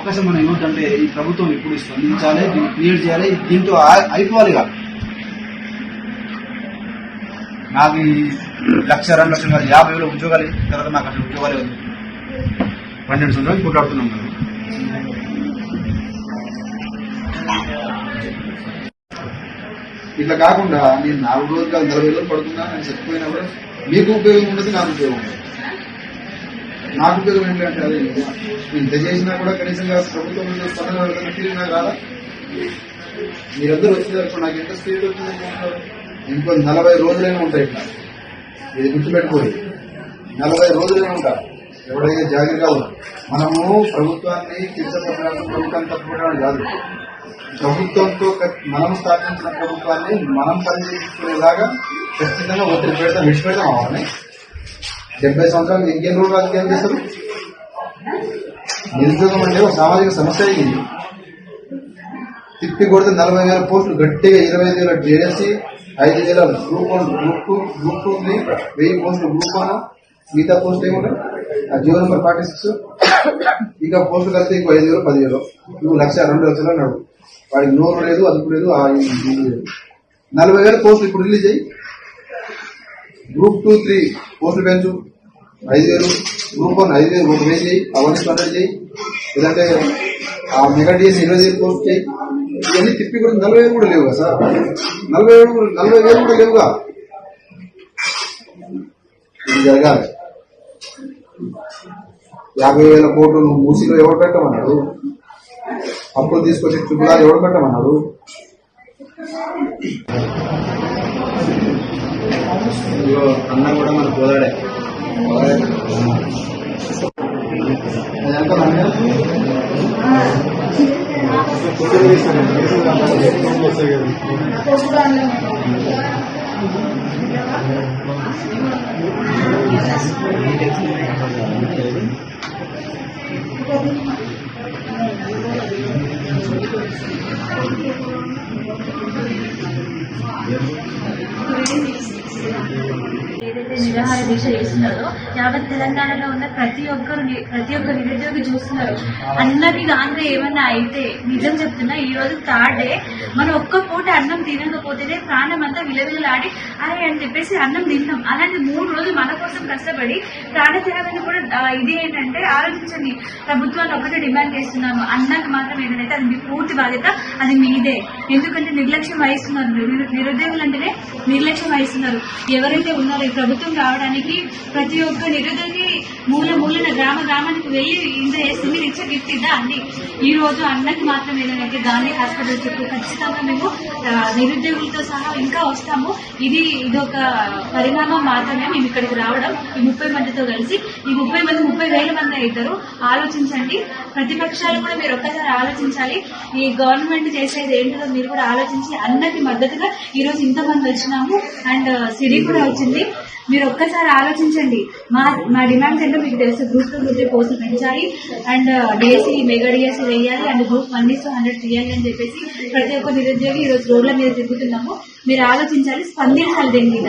అవకాశం మనం ఏమిటంటే ఈ ప్రభుత్వం ఇప్పుడు స్పందించాలి, దీన్ని క్రియేట్ చేయాలి, దీంతో అయిపోవాలిగా. నాకు ఈ 1,00,000, 2 లక్షలు 50,000 ఉద్యోగాలు తర్వాత నాకు అసలు ఉద్యోగాలే ఉంది. 12 సంవత్సరాలు పోట్లాడుతున్నాం మనం. ఇట్లా కాకుండా నేను 4 రోజులు 40,000 పడుతున్నా నేను చచ్చిపోయినా కూడా మీకు ఉపయోగం ఉండదు, నాకు ఉపయోగం ఉండదు. నాకు ఉపయోగం ఏంటంటే అదే ఇంత చేసినా కూడా కనీసంగా ప్రభుత్వం స్పందన ఫీలింగ్ నాకు రాదా? మీరందరూ వచ్చిన నాకు ఎంత స్పీడ్ వచ్చింది. ఇంకో 40 రోజులైనా ఉంటాయి. ఇట్లా ఇది గుర్తుపెట్టుకోండి, 40 రోజులైనా ఉంటారు. ఎవడైనా జాగ్రత్తగా ఉన్నారు. మనము ప్రభుత్వాన్ని కించపడడానికి, ప్రభుత్వాన్ని తప్పుకోవడానికి కాదు, ప్రభుత్వంతో మనం స్థాపించిన ప్రభుత్వాన్ని మనం పనిచేసుకునేలాగా ఖచ్చితంగా ఒత్తిడి పెడతాం, విడిచిపెడతాం. అవ్వాలి 70 సంవత్సరాలు ఇంకేం రోజులు రాజకీయం చేస్తారు? నిరుద్యోగం అంటే ఒక సామాజిక సమస్య అయింది. తిప్పి కొడితే 40,000 పోస్టులు గట్టిగా 25,000 జేఏసీ, 5,000 గ్రూప్ 1, గ్రూప్ 2, 1000 పోస్టులు గ్రూప్ 1, మిగతా పోస్టులు ఏముంటాయి ఆ జీవో నెంబర్ 46. ఇంకా పోస్టులు కలిస్తే ఇంకో 5,000, 10,000. నువ్వు 1,00,000, 2 లక్షలు అన్నాడు. వాడికి నోరు లేదు, అదుపు లేదు, 40,000 పోస్టులు ఇప్పుడు రిలీజ్ అయ్యి గ్రూప్ 2, 3 పోస్టులు పెంచు 5,000, గ్రూప్ 1 5,000, 1,000 చేయి, అవన్నీ 100 చేయి, లేదంటే ఆ మెగా డిఎస్ 20,000 పోస్ట్ చేయి. ఇవన్నీ తిప్పి కూడా 40,000 కూడా లేవుగా సార్, 40,000 కూడా లేవుగా. ఇది జరగాలి. 50,000 కోట్లు మూసీలో ఎవరు పెట్టమన్నాడు? అప్పులు తీసుకొచ్చి ట్రిపుల్ ఎవరు పెట్టమన్నాడు? అన్న కూడా మన పోదాడే ఏదైతే నిరాహార దీక్ష చేస్తున్నారో యావత్ తెలంగాణలో ఉన్న ప్రతి ఒక్క నిరుద్యోగి చూస్తున్నారు. అన్నకి గాంధీ ఏమన్నా అయితే నిజం చెప్తున్నా, ఈ రోజు 3rd డే మనం ఒక్క పూట అన్నం తినకపోతేనే ప్రాణం అంతా విలవిలాడి అరే అని చెప్పేసి అన్నం తిన్నాం. అలాంటి 3 రోజులు మన కోసం కష్టపడి ప్రాణత్యాగాన్ని కూడా ఇది ఏంటంటే ఆలోచించండి. ప్రభుత్వాన్ని ఒకటే డిమాండ్ చేస్తున్నాము, అన్నానికి మాత్రం ఏదైతే అది మీ పూర్తి బాధ్యత, అది మీదే. ఎందుకంటే నిర్లక్ష్యం వహిస్తున్నారు, నిరుద్యోగులు అంటేనే నిర్లక్ష్యం వహిస్తున్నారు. ఎవరైతే ఉన్నారో ఈ ప్రభుత్వం రావడానికి ప్రతి ఒక్క నిరుద్యోగి మూలన గ్రామానికి వెళ్ళి ఇంత చేస్తే మీరు ఇచ్చే గిఫ్ట్ ఇద్దా అండి. ఈ రోజు అన్నకి మాత్రం ఏదైతే గాంధీ హాస్పిటల్ చుట్టూ ఖచ్చితంగా మేము నిరుద్యోగులతో సహా ఇంకా వస్తాము. ఇది ఒక పరిణామం మాత్రమే మేము ఇక్కడికి రావడం. ఈ 30 మందితో కలిసి ఈ 30 మంది 30,000 మంది అవుతారు. ఆలోచించండి. ప్రతిపక్షాలు కూడా మీరు ఒక్కసారి ఆలోచించాలి. ఈ గవర్నమెంట్ చేసేది ఏంటో మీరు కూడా ఆలోచించి అన్నకి మద్దతుగా ఈ రోజు ఇంతమంది వచ్చినాము. అండ్ సిడి కూడా వచ్చింది. మీరు ఒక్కసారి ఆలోచించండి. మా డిమాండ్స్ ఏంటో మీకు తెలుసు. గ్రూప్ 2, గ్రూప్ 3 పోస్టులు పెంచాలి, అండ్ డిఎస్సీ మెగా డిఎస్సీ వేయాలి, అండ్ గ్రూప్ 1:100 చేయాలి అని చెప్పేసి ప్రతి ఒక్క నిరుద్యోగి ఈ రోజు రోడ్ల మీద తిరుగుతున్నాము. మీరు ఆలోచించాలి, స్పందించాలి దీని మీద.